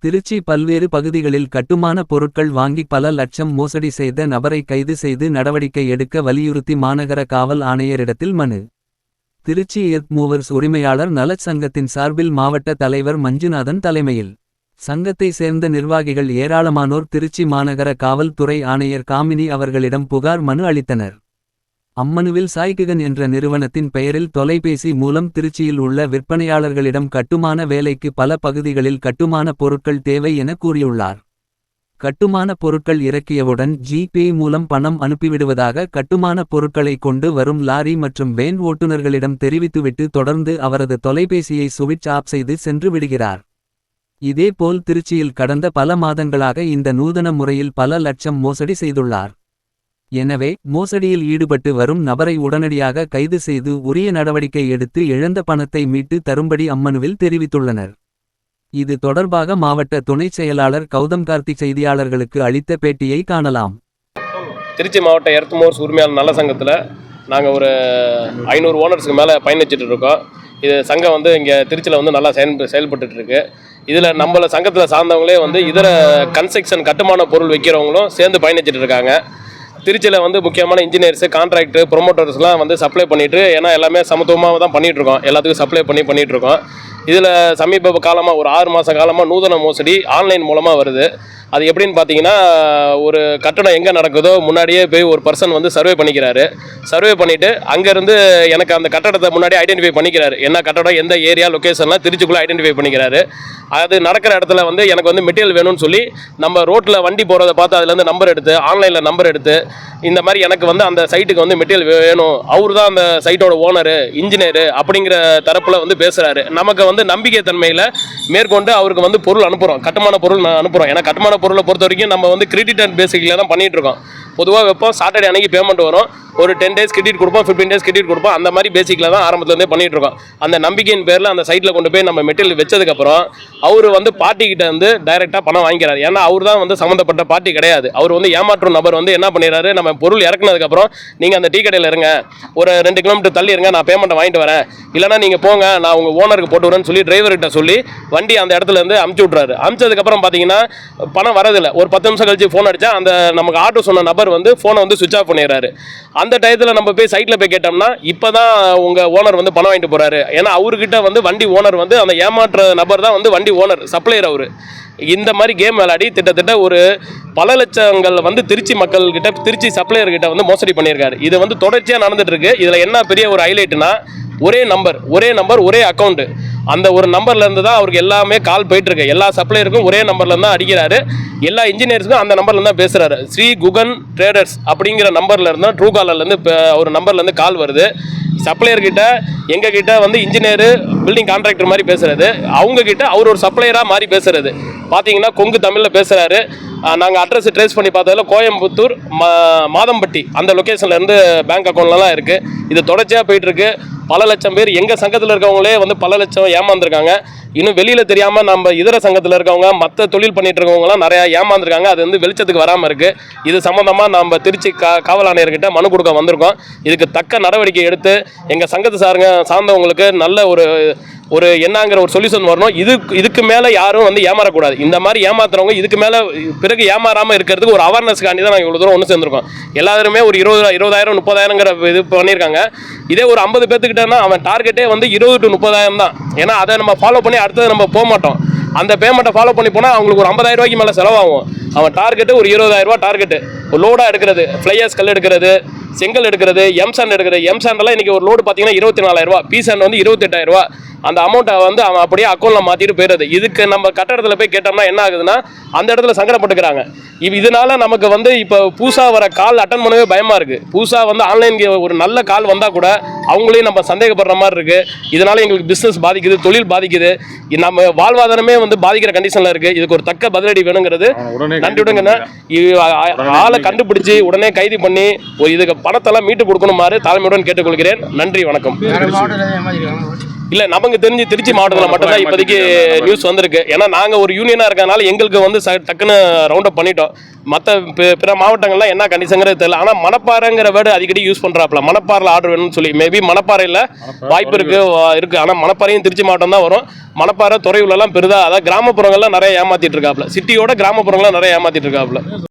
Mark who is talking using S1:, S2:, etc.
S1: திருச்சி பல்வேறு பகுதிகளில் கட்டுமான பொருட்கள் வாங்கி பல லட்சம் மோசடி செய்த நபரை கைது செய்து நடவடிக்கை எடுக்க வலியுறுத்தி மாநகர காவல் ஆணையரிடத்தில் மனு. திருச்சி எர்த் மூவர்ஸ் உரிமையாளர் நலச் சங்கத்தின் சார்பில் மாவட்ட தலைவர் மஞ்சுநாதன் தலைமையில் சங்கத்தை சேர்ந்த நிர்வாகிகள் ஏராளமானோர் திருச்சி மாநகர காவல்துறை ஆணையர் காமினி அவர்களிடம் புகார் மனு அளித்தனர். அம்மனுவில் சாய்குகன் என்ற நிறுவனத்தின் பெயரில் தொலைபேசி மூலம் திருச்சியில் உள்ள விற்பனையாளர்களிடம் கட்டுமான வேலைக்கு பல பகுதிகளில் கட்டுமான பொருட்கள் தேவை என கூறியுள்ளார். கட்டுமான பொருட்கள் இறக்கியவுடன் ஜிபே மூலம் பணம் அனுப்பிவிடுவதாக கட்டுமான பொருட்களை கொண்டு வரும் லாரி மற்றும் வேன் ஓட்டுநர்களிடம் தெரிவித்துவிட்டு தொடர்ந்து அவரது தொலைபேசியை சுவிட்ச் ஆஃப் செய்து சென்று விடுகிறார். இதேபோல் திருச்சியில் கடந்த பல மாதங்களாக இந்த நூதன முறையில் பல லட்சம் மோசடி செய்துள்ளார். எனவே மோசடியில் ஈடுபட்டு வரும் நபரை உடனடியாக கைது செய்து உரிய நடவடிக்கை எடுத்து இழந்த பணத்தை மீட்டு தரும்படி அம்மனுவில் தெரிவித்துள்ளனர். இது தொடர்பாக மாவட்ட துணைச் செயலாளர் கௌதம் கார்த்திக் செய்தியாளர்களுக்கு அளித்த பேட்டியை காணலாம்.
S2: திருச்சி மாவட்ட எர்த் மூவர்ஸ் உரிமையாளர் நல சங்கத்தில் நாங்கள் ஒரு 500 ஓனர்ஸுக்கு மேலே பயணிச்சுட்டு இருக்கோம். இது சங்கம் இங்கே திருச்சியில் நல்லா செயல்பட்டு இருக்கு. இதில் நம்மள சங்கத்தில் சார்ந்தவங்களே இதர கன்ஸ்ட்ரக்ஷன் கட்டுமான பொருள் வைக்கிறவங்களும் சேர்ந்து பயணிச்சுட்டு இருக்காங்க. திருச்சியில் முக்கியமான இன்ஜினியர்ஸு, கான்ட்ராக்டர், ப்ரொமோட்டர்ஸ்லாம் சப்ளை பண்ணிட்டு, ஏன்னா எல்லாமே சமத்துவமாக தான் பண்ணிகிட்ருக்கோம், எல்லாத்துக்கும் சப்ளை பண்ணிகிட்ருக்கோம். இதில் சமீப காலமாக ஒரு 6 மாத காலமாக நூதன மோசடி ஆன்லைன் மூலமாக வருது. அது எப்படின்னு பார்த்தீங்கன்னா, ஒரு கட்டணம் எங்கே நடக்குதோ முன்னாடியே போய் ஒரு பர்சன் சர்வே பண்ணிக்கிறாரு. சர்வே பண்ணிவிட்டு அங்கேருந்து எனக்கு அந்த கட்டடத்தை முன்னாடி ஐடென்டிஃபை பண்ணிக்கிறாரு. என்ன கட்டடம், எந்த ஏரியா, லொக்கேஷன்லாம் திருச்சிக்குள்ளே ஐடென்டிஃபை பண்ணிக்கிறாரு. அது நடக்கிற இடத்துல எனக்கு மெட்டீரியல் வேணும்னு சொல்லி நம்ம ரோட்டில் வண்டி போகிறத பார்த்து அதுலேருந்து நம்பர் எடுத்து, ஆன்லைனில் நம்பர் எடுத்து, இந்த மாதிரி எனக்கு அந்த சைட்டுக்கு மெட்டீரியல் வேணும், அவர் தான் அந்த சைட்டோட ஓனரு, இன்ஜினியரு அப்படிங்கிற தரப்பில் பேசுகிறாரு. நமக்கு நம்பிக்கை தன்மையில் மேற்கொண்டு அவருக்கு பொருள் அனுப்புகிறோம், கட்டுமான பொருள் அனுப்புகிறோம். ஏன்னா கட்டுமான பொருளை பொறுத்த வரைக்கும் நம்ம கிரெடிட் அண்ட் பேசிக்கில் தான் பண்ணிகிட்டு இருக்கோம். பொதுவாக வைப்போம், சாட்டர்டே அன்னைக்கு பேமெண்ட் வரும், ஒரு 10 days கிரெடிட் கொடுப்போம், 15 days கிரெடிட் கொடுப்போம். அந்த மாதிரி பேசிக்கில் தான் ஆரம்பத்துலேருந்தே பண்ணிகிட்டு இருக்கோம். அந்த நம்பிக்கையின் பேரில் அந்த சைட்டில் கொண்டு போய் நம்ம மெட்டீரியல் வச்சதுக்கப்புறம் அவர் பார்ட்டிக்கிட்ட டைரெக்டாக பணம் வாங்கிக்கிறார். ஏன்னா அவர் தான் சம்மந்தப்பட்ட பார்ட்டி கிடையாது. அவர் ஏமாற்றும் நபர் என்ன பண்ணிடுறாரு, நம்ம பொருள் இறக்குனதுக்கப்புறம் நீங்கள் அந்த டீ கடையில் இருங்க, ஒரு 2 கிலோமீட்டர் தள்ளி இருங்க, நான் பேமெண்ட்டை வாங்கிட்டு வரேன், இல்லைனா நீங்கள் போங்க, நான் உங்கள் ஓனருக்கு போட்டு வரேன்னு சொல்லி டிரைவர்கிட்ட சொல்லி வண்டி அந்த இடத்துலேருந்து அமுச்சு விட்றாரு. அமுச்சதுக்கப்புறம் பார்த்தீங்கன்னா பணம் வரதில்லை. ஒரு 10 நிமிஷம் கழிச்சு ஃபோன் அடித்தா அந்த நமக்கு ஆட்டோ சொன்ன நபர் ஃபோனை சுவிட்ச் ஆஃப் பண்ணிடுறாரு. அந்த டயத்தில் நம்ம போய் சைட்டில் போய் கேட்டோம்னா, இப்போ தான் உங்கள் ஓனர் பணம் வாங்கிட்டு போகிறாரு. ஏன்னா அவர்கிட்ட வண்டி ஓனர் அந்த ஏமாற்ற நபர் தான் வண்டி ஓனர், சப்ளையர் அவர். இந்த மாதிரி கேம் விளையாடி கிட்டத்தட்ட ஒரு பல லட்சங்கள் திருச்சி மக்கள்கிட்ட, திருச்சி சப்ளையர்கிட்ட மோசடி பண்ணியிருக்காரு. இது தொடர்ச்சியாக நடந்துட்டு இருக்கு. இதில் என்ன பெரிய ஒரு ஹைலைட்னா, ஒரே நம்பர் ஒரே அக்கௌண்ட். அந்த ஒரு நம்பர்லேருந்து தான் அவருக்கு எல்லாமே கால் போயிட்டுருக்கு. எல்லா சப்ளையருக்கும் ஒரே நம்பர்லேருந்து தான் அடிக்கிறாரு. எல்லா இன்ஜினியர்ஸுக்கும் அந்த நம்பர்லேருந்து தான் பேசுகிறாரு. ஸ்ரீ குகன் ட்ரேடர்ஸ் அப்படிங்கிற நம்பர்லேருந்து ட்ரூ காலர்லேருந்து ஒரு நம்பர்லேருந்து கால் வருது. சப்ளையர்கிட்ட எங்ககிட்ட இன்ஜினியரு, பில்டிங் கான்ட்ராக்டர் மாதிரி பேசுகிறது, அவங்கக்கிட்ட அவர் ஒரு சப்ளையராக மாதிரி பேசுகிறது. பார்த்தீங்கன்னா கொங்கு தமிழில் பேசுகிறாரு. நாங்கள் அட்ரஸ் ட்ரேஸ் பண்ணி பார்த்ததில் கோயம்புத்தூர் மாதம்பட்டி அந்த லொக்கேஷன்லேருந்து பேங்க் அக்கௌண்ட்லாம் இருக்குது. இது தொடர்ச்சியாக போயிட்டுருக்கு. பல லட்சம் பேர் எங்கள் சங்கத்தில் இருக்கவங்களே பல லட்சம் ஏமாந்துருக்காங்க. இன்னும் வெளியில் தெரியாமல் நம்ம இதர சங்கத்தில் இருக்கவங்க, மற்ற தொழில் பண்ணிகிட்டு இருக்கவங்களாம் நிறையா ஏமாந்துருக்காங்க. அது வெளிச்சத்துக்கு வராமல் இருக்குது. இது சம்மந்தமாக நம்ம திருச்சி காவல் ஆணையர்கிட்ட மனு கொடுக்க வந்திருக்கோம். இதுக்கு தக்க நடவடிக்கை எடுத்து எங்கள் சங்கத்தை சார்ந்தவங்களுக்கு நல்ல ஒரு என்னங்கிற ஒரு சொல்யூஷன் வரணும். இதுக்கு மேலே யாரும் ஏமாறக்கூடாது. இந்த மாதிரி ஏமாத்துறவங்க இதுக்கு மேலே பிறகு ஏமாறாமல் இருக்கிறதுக்கு ஒரு அவேர்னஸ்க்காண்டி தான் நாங்கள் இவ்வளோ தூரம் ஒன்று சேர்ந்துருக்கோம். எல்லாருமே ஒரு 20,000 30,000ங்கிற இது பண்ணியிருக்காங்க. இதே ஒரு 50 பேர்த்துக்கிட்டனா அவன் டார்கெட்டே 20 to 30,000 தான். ஏன்னா அதை நம்ம ஃபாலோ பண்ணி அடுத்தது நம்ம போக மாட்டோம். அந்த பேமெண்ட்டை ஃபாலோ பண்ணி போனால் அவங்களுக்கு ஒரு 50,000 ரூபாய்க்கு மேலே செலவாகும். அவன் டார்கெட்டு ஒரு 20,000 ரூபா டார்கெட்டு. ஒரு லோடாக எடுக்கிறது, ஃப்ளையர்ஸ் கல் எடுக்கிறது, செங்கல் எடுக்கிறது, எம்சாண்ட் எடுக்கிறது. எம்சாண்டெல்லாம் இன்றைக்கி ஒரு லோடு பார்த்தீங்கன்னா 24,000 ரூபா, பீசாண்ட் 28,000 ரூபா. அந்த அமௌண்ட்டை அவன் அப்படியே அக்கௌண்ட்டில் மாற்றிட்டு போயிடுறது. இதுக்கு நம்ம கட்டடத்தில் போய் கேட்டோம்னா என்ன ஆகுதுன்னா, அந்த இடத்துல சங்கடப்பட்டுக்கிறாங்க. இதனால நமக்கு இப்போ புதுசாக வர கால் அட்டன் பண்ணவே பயமாக இருக்குது. புதுசாக ஆன்லைன் ஒரு நல்ல கால் வந்தால் கூட அவங்களையும் நம்ம சந்தேகப்படுற மாதிரி இருக்குது. இதனால் எங்களுக்கு பிஸ்னஸ் பாதிக்குது, தொழில் பாதிக்குது, நம்ம வாழ்வாதாரமே பாதிக்கிற கண்டிஷனில் இருக்குது. இதுக்கு ஒரு தக்க பதிலடி வேணுங்கிறது நன்றியுடன் ஆளை கண்டுபிடிச்சி உடனே கைது பண்ணி இதுக்கு பணத்தெல்லாம் மீட்டு கொடுக்கணுமாறு தாழ்மையுடன் கேட்டுக்கொள்கிறேன். நன்றி, வணக்கம். இல்லை நமக்கு தெரிஞ்சு திருச்சி மாவட்டத்தில் மட்டும்தான் இப்போதைக்கு நியூஸ் வந்திருக்கு. ஏன்னா நாங்கள் ஒரு யூனியனாக இருக்கனால எங்களுக்கு வந்து டக்குன்னு ரவுண்ட் அப் பண்ணிட்டோம். மற்ற பிற மாவட்டங்கள்லாம் என்ன கண்டிஷனுங்கிறது தெரியல. ஆனால் மணப்பாறைங்கிற வேர்டு அடிக்கடி யூஸ் பண்ணுறாப்புல, மணப்பாறையில் ஆர்டர் வேணும்னு சொல்லி. மேபி மணப்பாறையில் வாய்ப்பு இருக்குது. ஆனால் மணப்பாறையும் திருச்சி மாவட்டம் தான் வரும். மணப்பாறை துறையூர்லாம் பெரிதாக, அதாவது கிராமப்புறங்கள்லாம் நிறைய ஏமாற்றிட்டு இருக்காப்புல. சிட்டியோட கிராமப்புறங்கள்லாம் நிறைய ஏமாற்றிட்டு இருக்காப்புல.